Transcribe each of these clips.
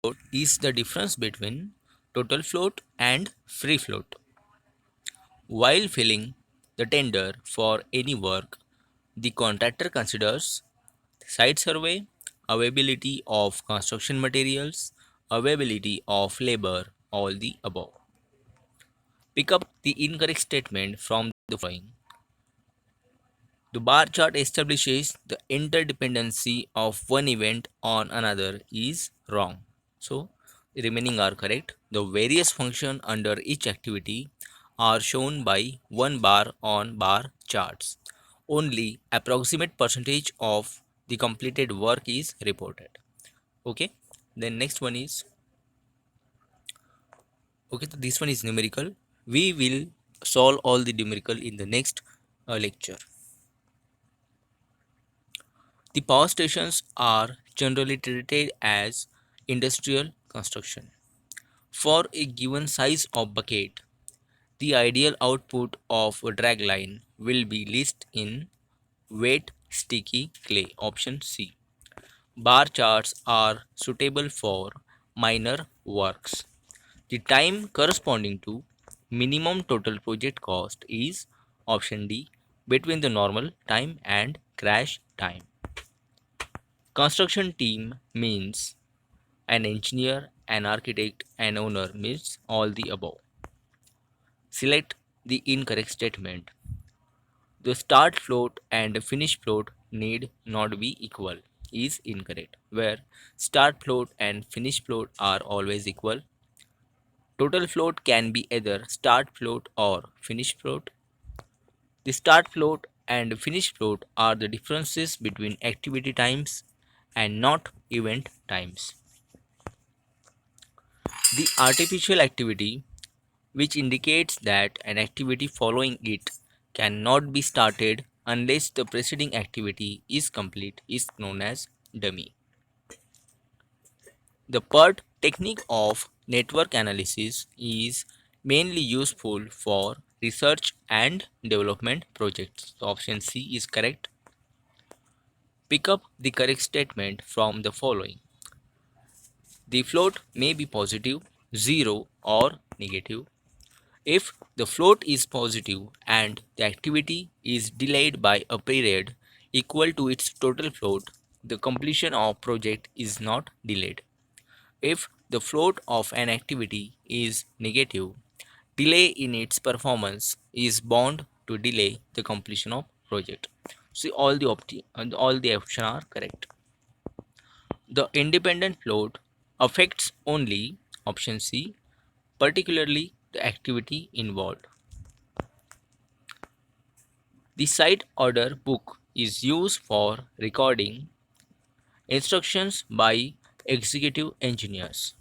float is the difference between total float and free float. While filling the tender for any work, the contractor considers site survey, availability of construction materials, availability of labor, all the above. Pick up the incorrect statement from the following. The bar chart establishes the interdependency of one event on another is wrong. So, the remaining are correct. The various functions under each activity are shown by one bar on bar charts. Only approximate percentage of the completed work is reported. Okay. Then next one is okay. So this one is numerical. We will solve all the numerical in the next lecture. The power stations are generally treated as industrial construction. For a given size of bucket, the ideal output of a drag line will be least in wet sticky clay. Option C. Bar charts are suitable for minor works. The time corresponding to minimum total project cost is option D, between the normal time and crash time. Construction team means an engineer, an architect, an owner means all the above. Select the incorrect statement. The start float and finish float need not be equal is incorrect, where start float and finish float are always equal. Total float can be either start float or finish float. The start float and finish float are the differences between activity times and not event times. The artificial activity, which indicates that an activity following it cannot be started unless the preceding activity is complete, is known as dummy. The PERT technique of network analysis is mainly useful for research and development projects. So option C is correct. Pick up the correct statement from the following. The float may be positive, 0 or negative. If the float is positive and the activity is delayed by a period equal to its total float, the completion of project is not delayed. If the float of an activity is negative, delay in its performance is bound to delay the completion of project. See, all the options are correct. The independent float affects only option C, particularly the activity involved. The site order book is used for recording instructions by executive engineers.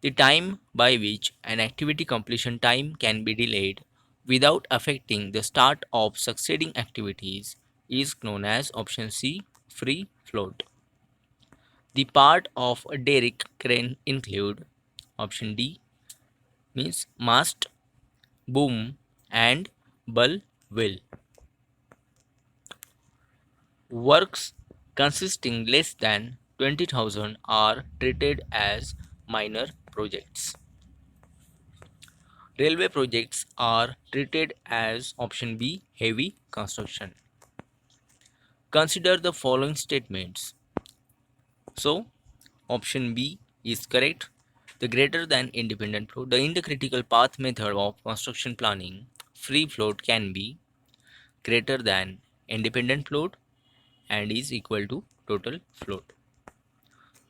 The time by which an activity completion time can be delayed without affecting the start of succeeding activities is known as option C, free float. The part of a derrick crane include option D, means mast, boom and bull wheel. Works consisting less than 20,000 are treated as minor projects. Railway projects are treated as option B, heavy construction. Consider the following statements. So, option B is correct. The greater than independent float. The critical path method of construction planning, free float can be greater than independent float and is equal to total float.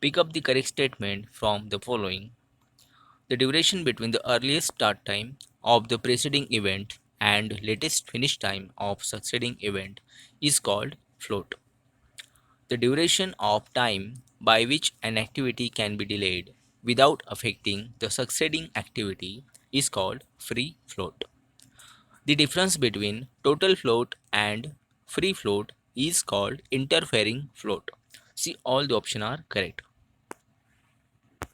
Pick up the correct statement from the following. The duration between the earliest start time of the preceding event and latest finish time of succeeding event is called float. The duration of time by which an activity can be delayed without affecting the succeeding activity is called free float. The difference between total float and free float is called interfering float. See, all the options are correct.